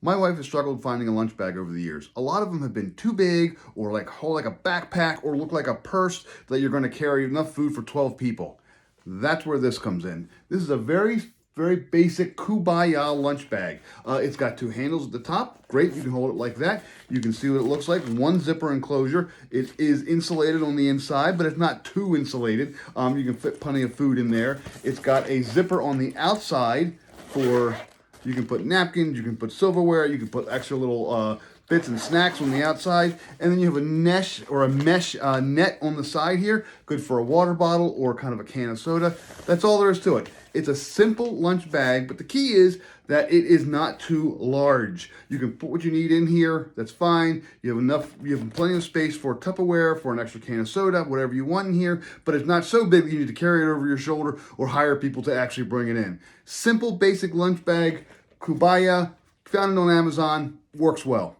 My wife has struggled finding a lunch bag over the years. A lot of them have been too big or like hold like a backpack or look like a purse that you're going to carry enough food for 12 people. That's where this comes in. This is a very basic Coobiiya lunch bag. It's got two handles at the top. Great, you can hold it like that. You can see what it looks like. One zipper enclosure. It is insulated on the inside, but it's not too insulated. You can fit plenty of food in there. It's got a zipper on the outside for, you can put napkins, you can put silverware, you can put extra little bits and snacks on the outside, and then you have a mesh net on the side here, good for a water bottle or kind of a can of soda. That's all there is to it. It's a simple lunch bag, but the key is that it is not too large. You can put what you need in here, that's fine. You have plenty of space for Tupperware, for an extra can of soda, whatever you want in here, but it's not so big that you need to carry it over your shoulder or hire people to actually bring it in. Simple, basic lunch bag, Coobiiya, found it on Amazon, works well.